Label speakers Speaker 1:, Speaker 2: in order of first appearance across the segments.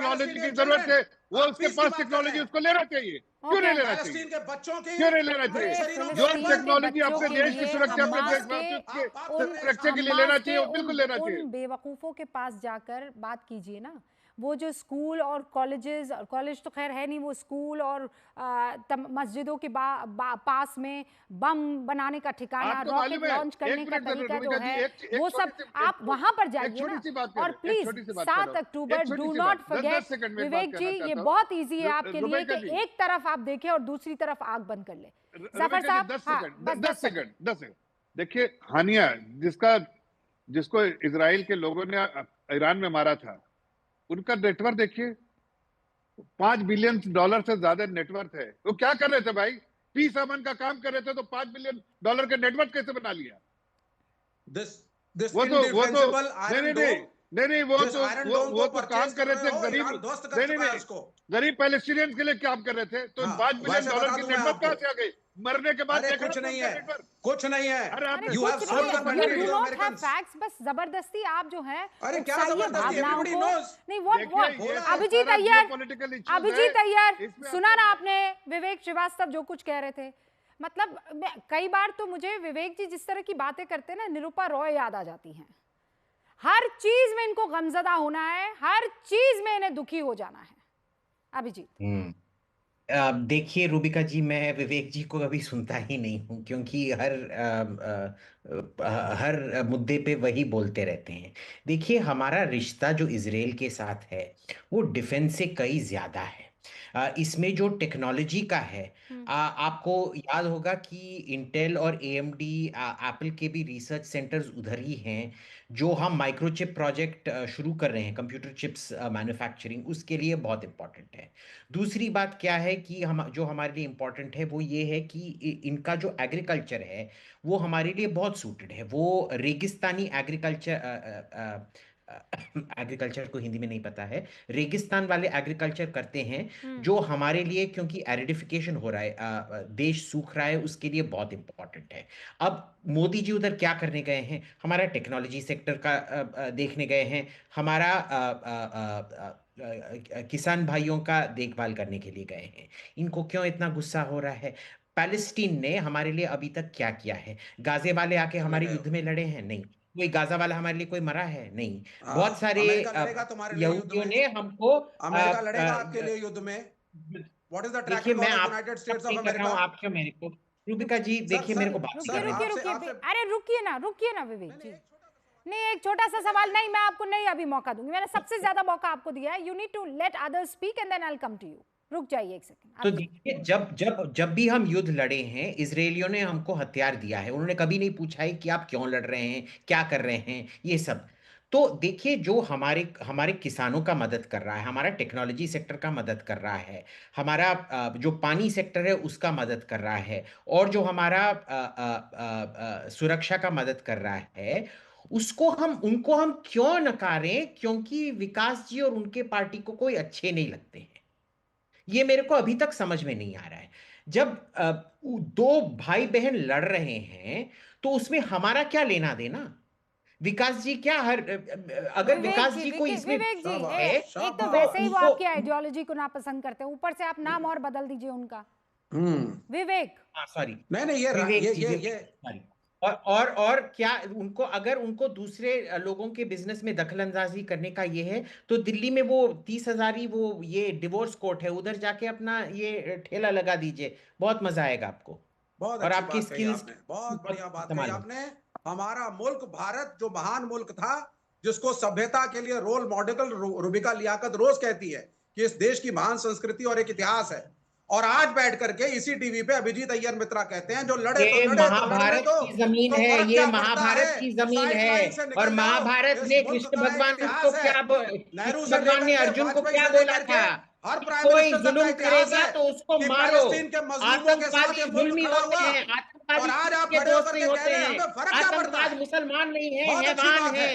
Speaker 1: Technology की जरूरत है, वो उसके पास टेक्नोलॉजी, उसको लेना चाहिए। क्यों नहीं लेना चाहिए?
Speaker 2: के बच्चों की
Speaker 1: क्यों नहीं लेना चाहिए? जो टेक्नोलॉजी अपने देश की सुरक्षा, अपने देशवासियों के सुरक्षा के लिए लेना चाहिए, वो बिल्कुल लेना चाहिए।
Speaker 3: उन बेवकूफों के पास जाकर बात कीजिए ना, वो जो स्कूल और कॉलेजेस, कॉलेज तो खैर है नहीं, वो स्कूल और मस्जिदों के पास में बम बनाने का ठिकाना, रॉकेट लॉन्च करने का तरीका जो है, वो सब आप वहां पर जाइए ना। और please 7 October do not forget. Vivek ji, ये बहुत इजी है आपके लिए कि एक तरफ आप देखें और दूसरी तरफ आग बंद कर ले। जफर साहब,
Speaker 1: 10 सेकंड। देखिए, हानिया जिसको इजराइल के लोगों ने ईरान में मारा था, उनका नेटवर्क देखिए, $5 बिलियन से ज्यादा नेटवर्क है। वो क्या कर रहे थे भाई? पीस अमन का काम कर रहे थे, तो $5 बिलियन के नेटवर्क कैसे बना लिया? वो तो नहीं, वो तो काम कर रहे थे गरीब पैलेस्टीनियंस के लिए काम कर रहे थे। तो $5 बिलियन की नेटवर्क कहां से आ गई? मरने के बाद
Speaker 2: कुछ नहीं है।
Speaker 3: You do not have facts, बस जबरदस्ती आप जो है भावनाओं को नहीं। what अभिजीत अय्यर सुना ना आपने विवेक श्रीवास्तव जो कुछ कह रहे थे? मतलब कई बार तो मुझे विवेक जी जिस तरह की बातें करते हैं ना, निरूपा रॉय याद आ जाती हैं। हर चीज में इनको गमजदा होना है, हर चीज में इन्हें दुखी हो जाना है। अभिजीत,
Speaker 4: देखिए रूबिका जी, मैं विवेक जी को कभी सुनता ही नहीं हूँ, क्योंकि हर मुद्दे पे वही बोलते रहते हैं। देखिए, हमारा रिश्ता जो इजराइल के साथ है वो डिफेंस से कई ज्यादा है। इसमें जो टेक्नोलॉजी का है, आपको याद होगा कि इंटेल और AMD, एप्पल के भी रिसर्च सेंटर्स उधर ही हैं। जो हम माइक्रोचिप प्रोजेक्ट शुरू कर रहे हैं, कंप्यूटर चिप्स मैन्युफैक्चरिंग, उसके लिए बहुत इंपॉर्टेंट है। दूसरी बात क्या है कि जो हमारे लिए इम्पोर्टेंट है वो ये है कि इनका जो एग्रीकल्चर है वो हमारे लिए बहुत सूटेड है। वो रेगिस्तानी एग्रीकल्चर को हिंदी में नहीं पता है, रेगिस्तान वाले एग्रीकल्चर करते हैं, जो हमारे लिए, क्योंकि एरिडिफिकेशन हो रहा है, देश सूख रहा है, उसके लिए बहुत इंपॉर्टेंट है। अब मोदी जी उधर क्या करने गए हैं? हमारा टेक्नोलॉजी सेक्टर का देखने गए हैं, हमारा किसान भाइयों का देखभाल करने के लिए गए हैं। इनको क्यों इतना गुस्सा हो रहा है? पैलेस्टीन ने हमारे लिए अभी तक क्या किया है? गाजे वाले आके हमारे युद्ध में लड़े हैं? नहीं। कोई गाजा वाला हमारे लिए कोई मरा है? नहीं। बहुत सारे यहूदियों ने हमको
Speaker 2: अमेरिका लड़ेगा आपके लिए युद्ध में। What is the track record of United states of America?
Speaker 4: आप क्यों मेरे को, रूबिका जी देखिए, मेरे को बात
Speaker 3: रुकिए, अरे रुकिए ना विवेक जी। नहीं, एक छोटा सा सवाल, नहीं मैं आपको नहीं अभी मौका दूंगी, मैंने सबसे ज्यादा मौका आपको दिया है। You need to let others speak and then I will come to you. रुक जाइए एक सेकंड।
Speaker 4: तो देखिए, जब भी हम युद्ध लड़े हैं, इजरायलियों ने हमको हथियार दिया है। उन्होंने कभी नहीं पूछा है कि आप क्यों लड़ रहे हैं, क्या कर रहे हैं, ये सब। तो देखिए, जो हमारे किसानों का मदद कर रहा है, हमारा टेक्नोलॉजी सेक्टर का मदद कर रहा है, हमारा जो पानी सेक्टर है उसका मदद कर रहा है, और जो हमारा सुरक्षा का मदद कर रहा है, उनको हम क्यों नकारें? क्योंकि विकास जी और उनके पार्टी को कोई अच्छे नहीं लगते हैं। ये मेरे को अभी तक समझ में नहीं आ रहा है। जब दो भाई बहन लड़ रहे हैं तो उसमें हमारा क्या लेना देना? विकास जी क्या अगर विकास जी को इसमें
Speaker 3: विवेक जी, एक तो वैसे ही वो आपकी आइडियोलॉजी को नापसंद करते हैं, ऊपर से आप नाम और बदल दीजिए उनका। विवेक,
Speaker 4: सॉरी,
Speaker 2: नहीं ये
Speaker 4: और क्या अगर उनको दूसरे लोगों के बिजनेस में दखलंदाजी करने का ये है, तो दिल्ली में वो 30,000 वो ये डिवोर्स कोर्ट है, उधर जाके अपना ये ठेला लगा दीजिए, बहुत मजा आएगा आपको।
Speaker 2: और आपकी स्किल्स, बहुत बढ़िया बात कही आपने। हमारा मुल्क भारत जो महान मुल्क था, जिसको सभ्यता के लिए रोल मॉडल रूबिका लियाकत रोज कहती है कि इस देश की महान संस्कृति और एक इतिहास है, और आज बैठ करके इसी टीवी पे अभिजीत अय्यर मित्रा कहते हैं जो लड़े तो लड़े,
Speaker 4: महाभारत की जमीन है, ये महाभारत की जमीन है। और महाभारत ने कृष्ण भगवान को क्या, भगवान ने अर्जुन को क्या बोला था?
Speaker 2: हर
Speaker 4: कोई जुल्म करेगा तो उसको मारो। आतंकवादी जुल्मी होते हैं, आतंकवादी के दोस्त नहीं होते हैं, आतंकवाद मुसलमान नहीं है, हैवान है।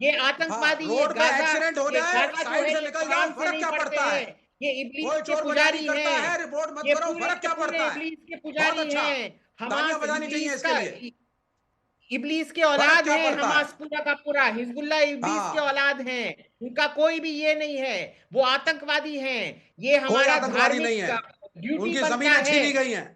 Speaker 4: ये आतंकवादी, ये गाजा
Speaker 2: एक्सीडेंट हो जाए, साइड से निकल जाओ, फर्क क्या पड़ता है?
Speaker 4: ये इब्लीस के पुजारी हैं,
Speaker 2: रिपोर्ट मत करो, फर्क क्या पड़ता है?
Speaker 4: इब्लीस के पुजारी हैं।
Speaker 2: तालियां बजानी चाहिए इसके लिए।
Speaker 4: इब्लीस के औलाद है हमास, पूरा का पूरा हिजबुल्लाह इब्लीस के औलाद हैं, उनका कोई भी ये नहीं है, वो आतंकवादी हैं। ये हमारा धार्मिक ड्यूटी बनता है।
Speaker 2: छीनी गई हैं।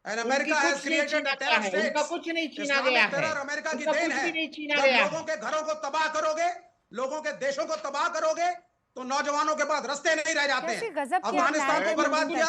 Speaker 2: And America has
Speaker 4: created terror states.
Speaker 2: उनका
Speaker 4: कुछ नहीं छीना गया है।
Speaker 2: अमेरिका की देन है। जब लोगों के घरों को तबाह करोगे, लोगों के देशों को तबाह करोगे, तो नौजवानों के पास रास्ते नहीं रह जाते हैं। अफगानिस्तान को बर्बाद किया,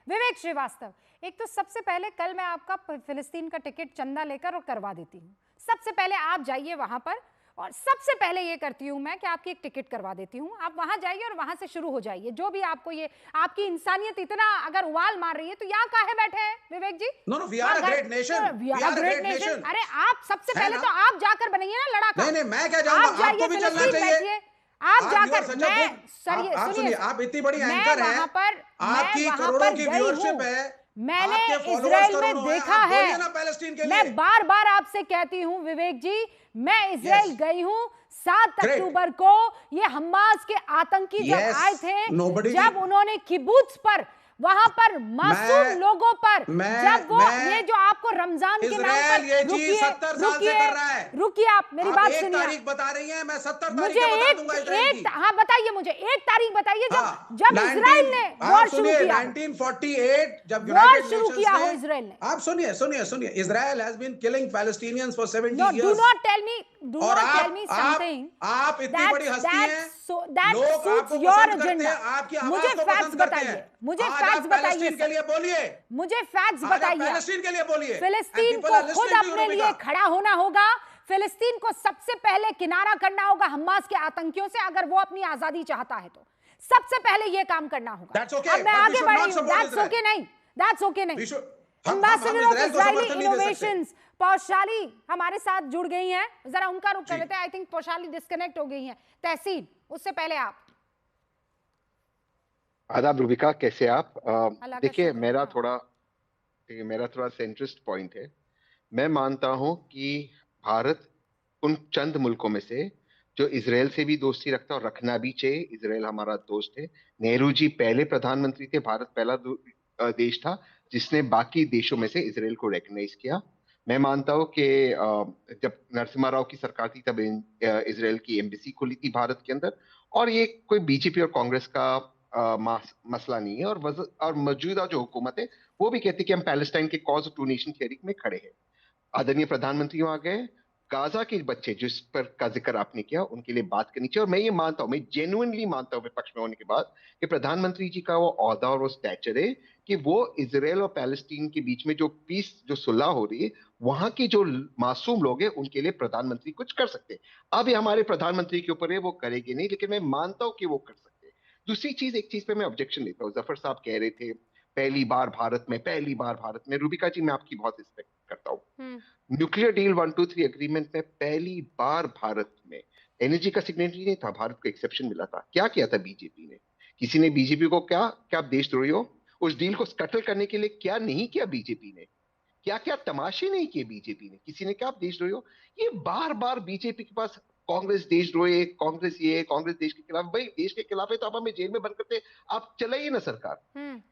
Speaker 3: विवेक श्रीवास्तव, एक तो सबसे पहले कल मैं आपका फिलिस्तीन का टिकट चंदा लेकर और करवा देती हूँ। सबसे पहले आप जाइए वहां पर, और सबसे पहले ये करती हूँ मैं कि आपकी एक टिकट करवा देती हूँ। आप वहां जाइए और वहां से शुरू हो जाइए। जो भी आपको ये आपकी इंसानियत इतना अगर उबाल मार रही है तो यहाँ काहे बैठे हैं Vivek ji?
Speaker 2: We are a great nation, we are a great nation.
Speaker 3: अरे आप सबसे पहले तो आप जाकर बनाइए ना लड़ाका।
Speaker 2: नहीं, मैं क्या जाऊंगा, आपको भी चलना चाहिए।
Speaker 3: आप जाकर,
Speaker 2: सुनिए, आप इतनी बड़ी एंकर हैं, आपकी करोड़ों की व्यूअरशिप है,
Speaker 3: मैंने इजराइल में देखा है। मैं बार बार आपसे कहती हूँ विवेक जी, मैं इजराइल गई हूँ 7 अक्टूबर को। ये हमास के आतंकी जब आए थे, जब उन्होंने किबुत्ज पर, वहां पर मासूम लोगों पर, जब वो ये जो आपको रमजान के नाम पर,
Speaker 2: ये चीज 70 साल से कर रहा है।
Speaker 3: रुकिए, आप मेरी बात सुनिए।
Speaker 2: तारीख बता रही हैं, मैं 70 तारीख
Speaker 3: मुझे
Speaker 2: बता दूंगा इजराइल की।
Speaker 3: हाँ बताइए, मुझे एक तारीख बताइए जब इजराइल ने वॉर शुरू किया।
Speaker 2: 1948 जब
Speaker 3: वॉर शुरू किया हो इजराइल ने।
Speaker 2: आप सुनिए, Israel has been killing Palestinians for 70
Speaker 3: years।
Speaker 2: Do not tell
Speaker 3: me something.
Speaker 2: आप इतनी बड़ी हस्ती हैं,
Speaker 3: लोग आपको पसंद करते हैं, आपकी आवाज को पसंद करते हैं। मुझे फैक्ट्स बताइए
Speaker 2: के लिए बोलिए,
Speaker 3: मुझे फैक्ट्स बताइए।
Speaker 2: पैलेस्टीन के लिए बोलिए।
Speaker 3: फिलिस्तीन को खुद अपने लिए खड़ा होना होगा। फिलिस्तीन को सबसे पहले किनारा करना होगा हमास के आतंकियों से, अगर वो अपनी आजादी चाहता है तो सबसे पहले ये काम करना होगा। अब मैं आगे बढ़ रही हूं। दैट्स ओके नहीं। Ambassador of Israeli innovations Poushali हमारे साथ जुड़ गई हैं, जरा उनका रुख कर लेते हैं। आई थिंक पौशाली डिस्कनेक्ट हो गई हैं। तहसीन, उससे पहले आप।
Speaker 5: आदाब रूबिका, कैसे आप? देखिए, मेरा थोड़ा सेंट्रिस्ट पॉइंट है। मैं मानता हूं कि भारत उन चंद मुल्कों में से जो इजराइल से भी दोस्ती रखता है और रखना भी चाहिए। इजराइल हमारा दोस्त है। नेहरू जी पहले प्रधानमंत्री थे, भारत पहला देश था जिसने बाकी देशों में से इजराइल को रिकॉग्नाइज किया। मैं मानता हूं कि जब नरसिम्हा राव की सरकार थी तब इजराइल की एम्बेसी खुली थी भारत के अंदर, और ये कोई बीजेपी और कांग्रेस का मसला नहीं है। और मौजूदा जो हुकूमत है वो भी कहती है कि हम पैलेस्टाइन के cause of two nation theory में खड़े हैं। आदरणीय प्रधानमंत्री वहां गए, गाजा के बच्चे जिस पर का जिक्र आपने किया उनके लिए बात करनी चाहिए। और मैं ये मानता हूं, मैं जेन्युइनली मानता हूं विपक्ष में होने के बाद, कि प्रधानमंत्री जी का वो ओहदा और वो स्टैचर है कि वो इजराइल और पैलेस्टीन के बीच में जो पीस, जो सुलह हो रही है, वहां के जो मासूम लोग हैं उनके लिए प्रधानमंत्री कुछ कर सकते हैं। अब ये हमारे प्रधानमंत्री के ऊपर है, वो करेंगे नहीं, लेकिन मैं मानता हूं कि वो कर सकते हैं। दूसरी चीज, एक चीज पे मैं ऑब्जेक्शन देता हूँ। जफर साहब कह रहे थे पहली बार भारत में। रूबिका जी, मैं आपकी बहुत रिस्पेक्ट करता हूँ। न्यूक्लियर डील 123 एग्रीमेंट में पहली बार भारत में एनर्जी का सिग्नेटरी नहीं था, भारत को एक्सेप्शन मिला था। क्या किया था बीजेपी ने? किसी ने बीजेपी को क्या आप देशद्रोही हो? उस डील को स्कटल करने के लिए क्या नहीं किया बीजेपी ने? क्या क्या तमाशे नहीं किए बीजेपी ने? किसी ने क्या आप देशद्रोही हो? ये बार बार बीजेपी के पास कांग्रेस देशद्रोही, कांग्रेस देश के खिलाफ। भाई देश के खिलाफ है तो आप हमें जेल में बंद करते, आप चलाइए ना सरकार।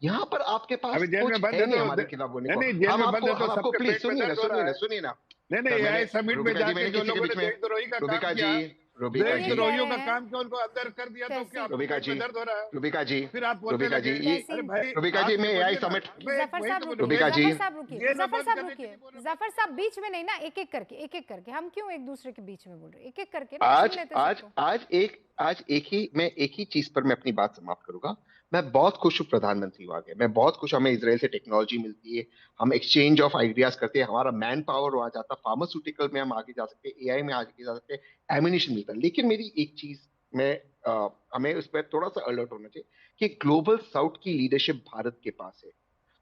Speaker 5: यहाँ पर आपके पास कुछ है नहीं हमारे खिलाफ बोलने को। हम आपको प्लीज सुनिए ना।
Speaker 1: नहीं, समिट में जाके जो लोगों ने देशद्रोही का काम किया, देशद्रोहियों का काम क्यों उनको अंदर कर दिया, तो क्या
Speaker 5: रूबिका जी,
Speaker 1: दर्द हो रहा है?
Speaker 5: रूबिका जी,
Speaker 1: फिर आप
Speaker 5: रूबिका जी, रूबिका जी, मैं एआई समिट,
Speaker 3: रूबिका जी, जफर साहब बीच में नहीं ना, एक एक करके हम क्यों एक दूसरे के बीच में बोल रहे, एक एक करके।
Speaker 5: आज एक ही चीज पर मैं अपनी बात समाप्त करूंगा। मैं बहुत खुश हूँ प्रधानमंत्री वहां गए, मैं बहुत खुश हूँ। हमें इजराइल से टेक्नोलॉजी मिलती है, हम एक्सचेंज ऑफ आइडियाज करते हैं, हमारा मैन पावर आ जाता, फार्मास्यूटिकल में हम आगे जा सकते हैं, एआई में आगे जा सकते हैं, एमिनेशन मिलता है। लेकिन मेरी एक चीज में हमें उस पर थोड़ा सा अलर्ट होना चाहिए कि ग्लोबल साउथ की लीडरशिप भारत के पास है,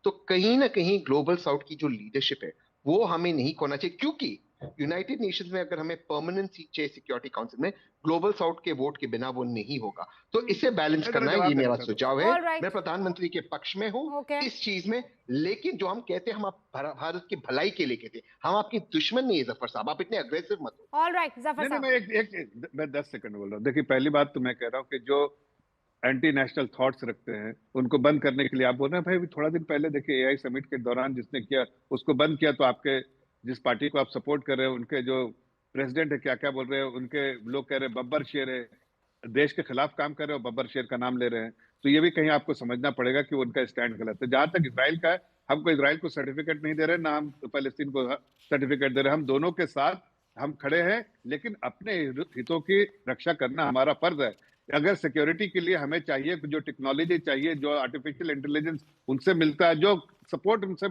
Speaker 5: तो कहीं ना कहीं ग्लोबल साउथ की जो लीडरशिप है वो हमें नहीं खोना चाहिए, क्योंकि यूनाइटेड नेशंस में अगर हमें परमानेंट सीट चाहिए सिक्योरिटी काउंसिल में, ग्लोबल साउथ के वोट के बिना वो नहीं होगा। तो इसे बैलेंस करना है, ये मेरा सुझाव है। मैं प्रधानमंत्री के पक्ष में हूँ इस चीज में, लेकिन जो हम कहते हैं हम भारत की भलाई के लिए कहते हैं, हम आपके दुश्मन नहीं है जफर साहब, आप इतने अग्रेसिव मत हो।
Speaker 3: ऑलराइट जफर साहब,
Speaker 1: मैं 10 सेकंड बोल रहा हूँ। देखिए, पहली बात तो मैं कह रहा हूँ कि जो एंटी नेशनल थॉट्स रखते हैं, उनको बंद करने के लिए आप बोल रहे हैं। भाई थोड़ा दिन पहले देखिए एआई समिट के दौरान जिसने किया उसको बंद किया, तो आपके जिस पार्टी को आप सपोर्ट कर रहे हैं उनके जो प्रेसिडेंट है क्या क्या बोल रहे हैं, उनके लोग कह रहे हैं बब्बर शेर है, देश के खिलाफ काम कर रहे हो, बब्बर शेर का नाम ले रहे हैं। तो ये भी कहीं आपको समझना पड़ेगा कि उनका स्टैंड गलत है। जहां तक इसराइल का है, हमको इसराइल को सर्टिफिकेट नहीं दे रहे, ना हम फलस्तीन को सर्टिफिकेट दे रहे हैं। हम दोनों के साथ हम खड़े हैं, लेकिन अपने हितों की रक्षा करना हमारा फर्ज है। अगर सिक्योरिटी के लिए हमें चाहिए जो टेक्नोलॉजी चाहिए, जो आर्टिफिशियल इंटेलिजेंस उनसे मिलता है, जो सपोर्ट उनसे